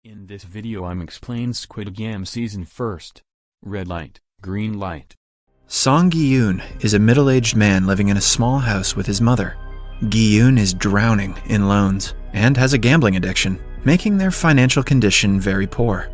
In this video I'm explain Squid Game Season 1st. Red light, green light. Song Gi-yoon is a middle-aged man living in a small house with his mother. Gi-yoon is drowning in loans and has a gambling addiction, making their financial condition very poor.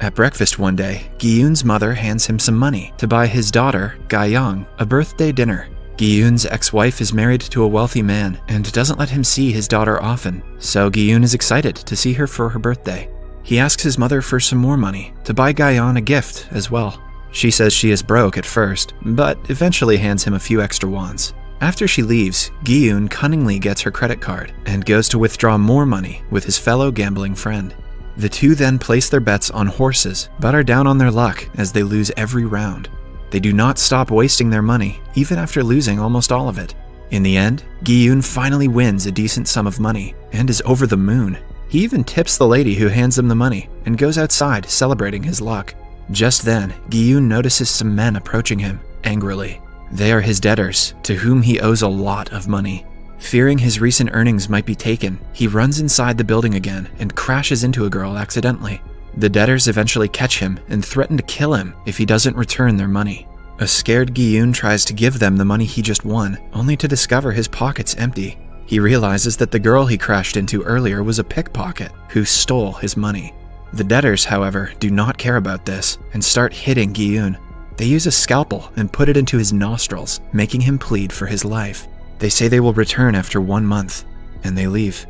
At breakfast one day, Gi-yoon's mother hands him some money to buy his daughter, Ga-young, a birthday dinner. Gi-yoon's ex-wife is married to a wealthy man and doesn't let him see his daughter often, so Gi-yoon is excited to see her for her birthday. He asks his mother for some more money to buy Ga-young a gift as well. She says she is broke at first, but eventually hands him a few extra wons. After she leaves, Gi-yoon cunningly gets her credit card and goes to withdraw more money with his fellow gambling friend. The two then place their bets on horses, but are down on their luck as they lose every round. They do not stop wasting their money, even after losing almost all of it. In the end, Gi-yoon finally wins a decent sum of money and is over the moon. He even tips the lady who hands him the money and goes outside celebrating his luck. Just then, Gi-yoon notices some men approaching him, angrily. They are his debtors, to whom he owes a lot of money. Fearing his recent earnings might be taken, he runs inside the building again and crashes into a girl accidentally. The debtors eventually catch him and threaten to kill him if he doesn't return their money. A scared Gi-yoon tries to give them the money he just won, only to discover his pockets empty. He realizes that the girl he crashed into earlier was a pickpocket who stole his money. The debtors, however, do not care about this and start hitting Gi-yoon. They use a scalpel and put it into his nostrils, making him plead for his life. They say they will return after 1 month, and they leave.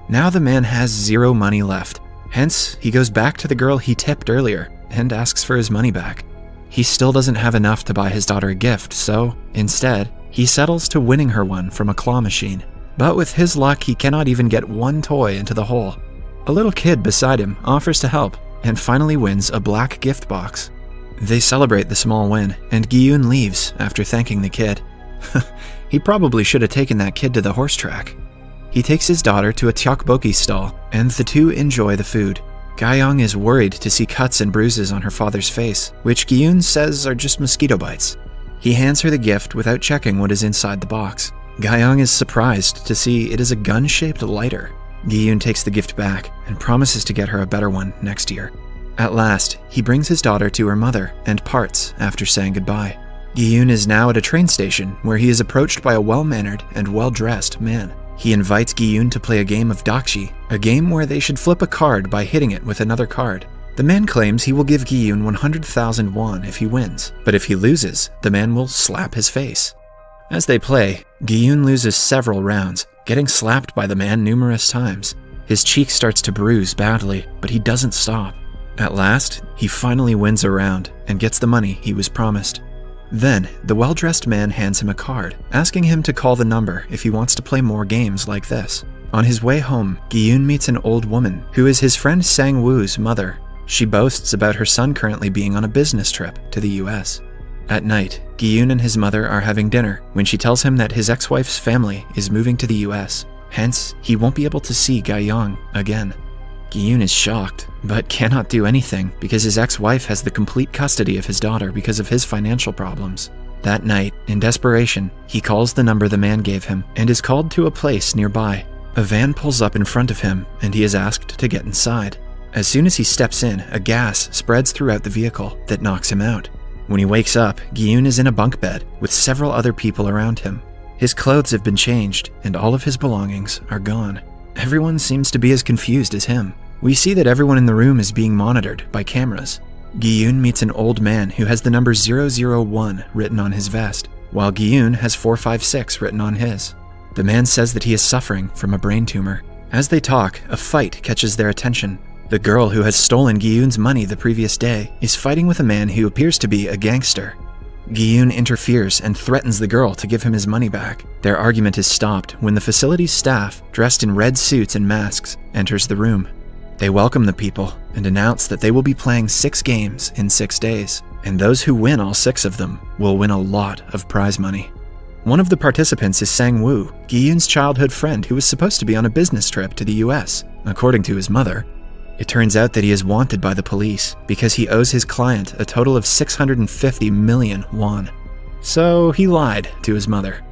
Now the man has zero money left. Hence, he goes back to the girl he tipped earlier and asks for his money back. He still doesn't have enough to buy his daughter a gift, so instead, he settles to winning her one from a claw machine. But with his luck, he cannot even get one toy into the hole. A little kid beside him offers to help and finally wins a black gift box. They celebrate the small win, and Gi-yoon leaves after thanking the kid. He probably should have taken that kid to the horse track. He takes his daughter to a tteokbokki stall, and the two enjoy the food. Ga-young is worried to see cuts and bruises on her father's face, which Gi-yoon says are just mosquito bites. He hands her the gift without checking what is inside the box. Ga-young is surprised to see it is a gun-shaped lighter. Gi-yoon takes the gift back and promises to get her a better one next year. At last, he brings his daughter to her mother and parts after saying goodbye. Gi-yoon is now at a train station where he is approached by a well-mannered and well-dressed man. He invites Gi-yoon to play a game of dakshi, a game where they should flip a card by hitting it with another card. The man claims he will give Gi-yoon 100,000 won if he wins, but if he loses, the man will slap his face. As they play, Gi-yoon loses several rounds, getting slapped by the man numerous times. His cheek starts to bruise badly, but he doesn't stop. At last, he finally wins a round and gets the money he was promised. Then, the well-dressed man hands him a card, asking him to call the number if he wants to play more games like this. On his way home, Gi-yoon meets an old woman who is his friend Sang-woo's mother. She boasts about her son currently being on a business trip to the US. At night, Gi-yoon and his mother are having dinner when she tells him that his ex-wife's family is moving to the US. Hence, he won't be able to see Ga-young again. Gi-yoon is shocked, but cannot do anything because his ex-wife has the complete custody of his daughter because of his financial problems. That night, in desperation, he calls the number the man gave him and is called to a place nearby. A van pulls up in front of him and he is asked to get inside. As soon as he steps in, a gas spreads throughout the vehicle that knocks him out. When he wakes up, Gi-yoon is in a bunk bed with several other people around him. His clothes have been changed and all of his belongings are gone. Everyone seems to be as confused as him. We see that everyone in the room is being monitored by cameras. Gi-yoon meets an old man who has the number 001 written on his vest, while Gi-yoon has 456 written on his. The man says that he is suffering from a brain tumor. As they talk, a fight catches their attention. The girl who has stolen Gi-yoon's money the previous day is fighting with a man who appears to be a gangster. Gi-yoon interferes and threatens the girl to give him his money back. Their argument is stopped when the facility's staff, dressed in red suits and masks, enters the room. They welcome the people and announce that they will be playing 6 games in 6 days, and those who win all 6 of them will win a lot of prize money. One of the participants is Sang-woo, Gi-yoon's childhood friend who was supposed to be on a business trip to the US, according to his mother. It turns out that he is wanted by the police because he owes his client a total of 650 million won. So he lied to his mother.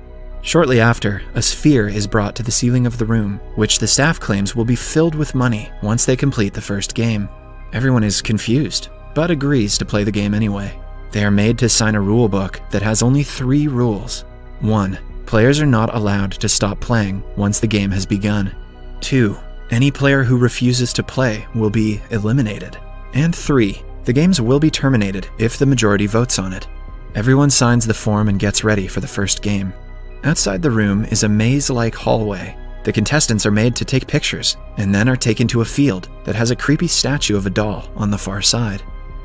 Shortly after, a sphere is brought to the ceiling of the room, which the staff claims will be filled with money once they complete the first game. Everyone is confused, but agrees to play the game anyway. They are made to sign a rule book that has only 3 rules. 1. Players are not allowed to stop playing once the game has begun. 2. Any player who refuses to play will be eliminated. And 3. The games will be terminated if the majority votes on it. Everyone signs the form and gets ready for the first game. Outside the room is a maze-like hallway. The contestants are made to take pictures, and then are taken to a field that has a creepy statue of a doll on the far side.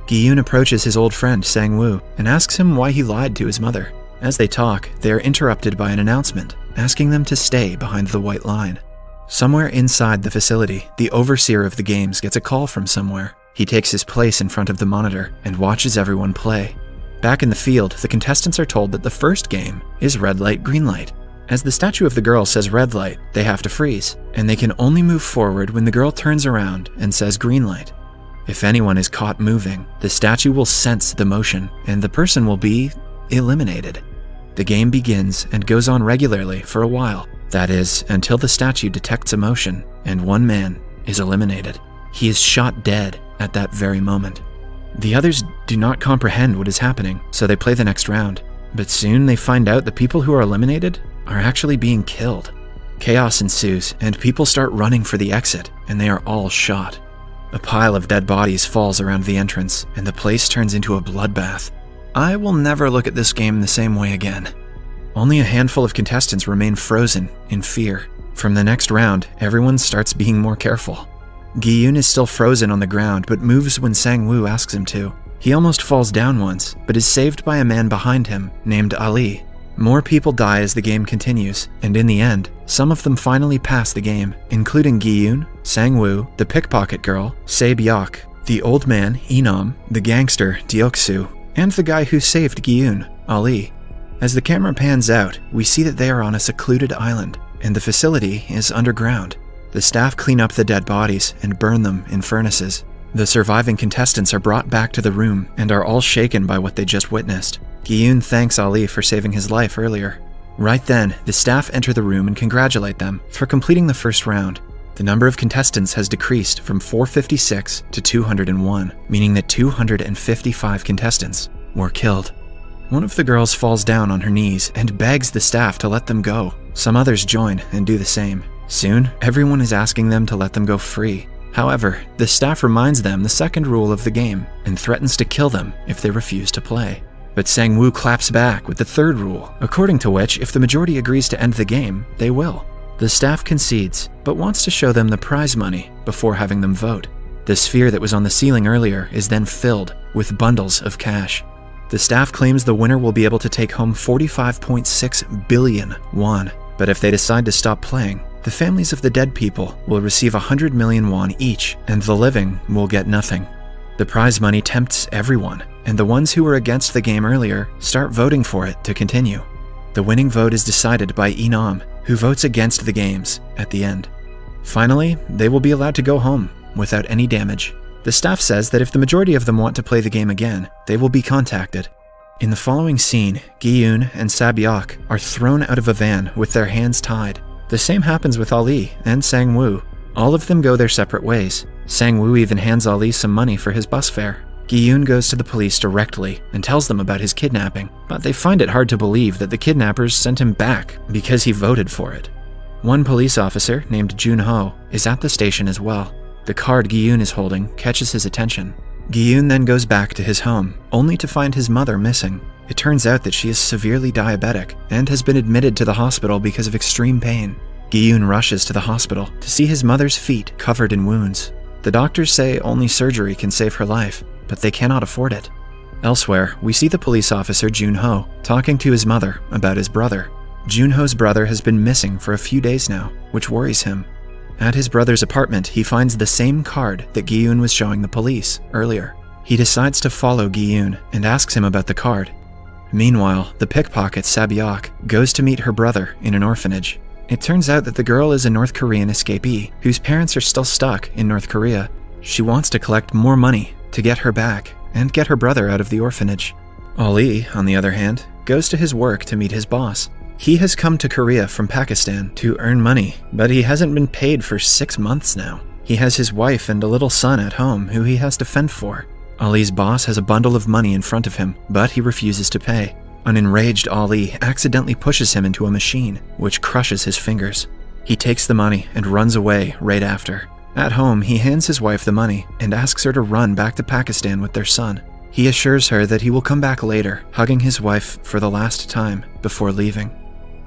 Gi-yoon approaches his old friend Sang-woo and asks him why he lied to his mother. As they talk, they are interrupted by an announcement, asking them to stay behind the white line. Somewhere inside the facility, the overseer of the games gets a call from somewhere. He takes his place in front of the monitor and watches everyone play. Back in the field, the contestants are told that the first game is red light, green light. As the statue of the girl says red light, they have to freeze, and they can only move forward when the girl turns around and says green light. If anyone is caught moving, the statue will sense the motion, and the person will be eliminated. The game begins and goes on regularly for a while. That is, until the statue detects a motion, and one man is eliminated. He is shot dead at that very moment. The others do not comprehend what is happening, so they play the next round. But soon they find out the people who are eliminated are actually being killed. Chaos ensues, and people start running for the exit, and they are all shot. A pile of dead bodies falls around the entrance, and the place turns into a bloodbath. I will never look at this game the same way again. Only a handful of contestants remain frozen in fear. From the next round, everyone starts being more careful. Gi-yoon is still frozen on the ground, but moves when Sang-woo asks him to. He almost falls down once, but is saved by a man behind him named Ali. More people die as the game continues, and in the end, some of them finally pass the game, including Gi-yoon, Sang-woo, the pickpocket girl, Se-byok, the old man, Inam, the gangster, Deok-soo, and the guy who saved Gi-yoon, Ali. As the camera pans out, we see that they are on a secluded island, and the facility is underground. The staff clean up the dead bodies and burn them in furnaces. The surviving contestants are brought back to the room and are all shaken by what they just witnessed. Gi-yoon thanks Ali for saving his life earlier. Right then, the staff enter the room and congratulate them for completing the first round. The number of contestants has decreased from 456 to 201, meaning that 255 contestants were killed. One of the girls falls down on her knees and begs the staff to let them go. Some others join and do the same. Soon, everyone is asking them to let them go free. However, the staff reminds them the second rule of the game and threatens to kill them if they refuse to play. But Sang-woo claps back with the third rule, according to which if the majority agrees to end the game, they will. The staff concedes, but wants to show them the prize money before having them vote. The sphere that was on the ceiling earlier is then filled with bundles of cash. The staff claims the winner will be able to take home 45.6 billion won, but if they decide to stop playing, the families of the dead people will receive 100 million won each, and the living will get nothing. The prize money tempts everyone, and the ones who were against the game earlier start voting for it to continue. The winning vote is decided by Inam, who votes against the games at the end. Finally, they will be allowed to go home without any damage. The staff says that if the majority of them want to play the game again, they will be contacted. In the following scene, Gi-yoon and Se-byok are thrown out of a van with their hands tied. The same happens with Ali and Sang-woo. All of them go their separate ways. Sang-woo even hands Ali some money for his bus fare. Gi-yoon goes to the police directly and tells them about his kidnapping, but they find it hard to believe that the kidnappers sent him back because he voted for it. One police officer, named Jun-ho, is at the station as well. The card Gi-yoon is holding catches his attention. Gi-yoon then goes back to his home, only to find his mother missing. It turns out that she is severely diabetic and has been admitted to the hospital because of extreme pain. Gi-yoon rushes to the hospital to see his mother's feet covered in wounds. The doctors say only surgery can save her life, but they cannot afford it. Elsewhere, we see the police officer Jun-ho talking to his mother about his brother. Jun-ho's brother has been missing for a few days now, which worries him. At his brother's apartment, he finds the same card that Gi-yoon was showing the police earlier. He decides to follow Gi-yoon and asks him about the card. Meanwhile, the pickpocket Se-byok goes to meet her brother in an orphanage. It turns out that the girl is a North Korean escapee whose parents are still stuck in North Korea. She wants to collect more money to get her back and get her brother out of the orphanage. Ali, on the other hand, goes to his work to meet his boss. He has come to Korea from Pakistan to earn money, but he hasn't been paid for 6 months now. He has his wife and a little son at home who he has to fend for. Ali's boss has a bundle of money in front of him, but he refuses to pay. An enraged Ali accidentally pushes him into a machine, which crushes his fingers. He takes the money and runs away right after. At home, he hands his wife the money and asks her to run back to Pakistan with their son. He assures her that he will come back later, hugging his wife for the last time before leaving.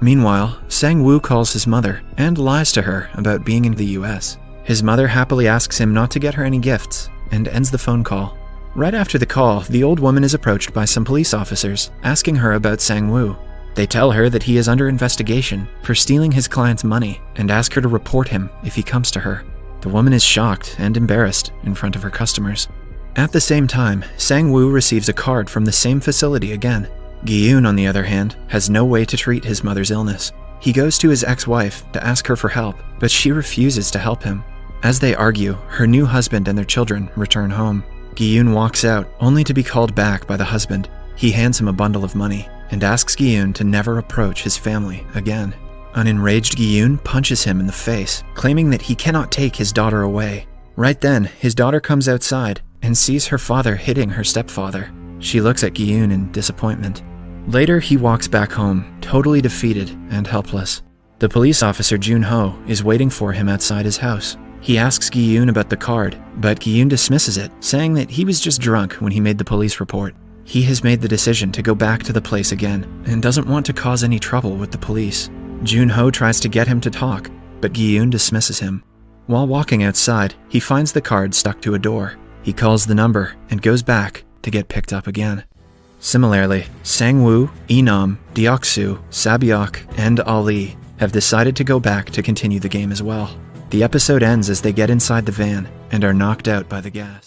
Meanwhile, Sang-woo calls his mother and lies to her about being in the US. His mother happily asks him not to get her any gifts and ends the phone call. Right after the call, the old woman is approached by some police officers, asking her about Sang-woo. They tell her that he is under investigation for stealing his client's money and ask her to report him if he comes to her. The woman is shocked and embarrassed in front of her customers. At the same time, Sang-woo receives a card from the same facility again. Gi-yoon, on the other hand, has no way to treat his mother's illness. He goes to his ex-wife to ask her for help, but she refuses to help him. As they argue, her new husband and their children return home. Gi-yoon walks out, only to be called back by the husband. He hands him a bundle of money and asks Gi-yoon to never approach his family again. An enraged Gi-yoon punches him in the face, claiming that he cannot take his daughter away. Right then, his daughter comes outside and sees her father hitting her stepfather. She looks at Gi-yoon in disappointment. Later, he walks back home, totally defeated and helpless. The police officer Jun-ho is waiting for him outside his house. He asks Gi-yoon about the card, but Gi-yoon dismisses it, saying that he was just drunk when he made the police report. He has made the decision to go back to the place again and doesn't want to cause any trouble with the police. Jun-ho tries to get him to talk, but Gi-yoon dismisses him. While walking outside, he finds the card stuck to a door. He calls the number and goes back to get picked up again. Similarly, Sang-woo, Inam, Deok-soo, Sabyok, and Ali have decided to go back to continue the game as well. The episode ends as they get inside the van and are knocked out by the gas.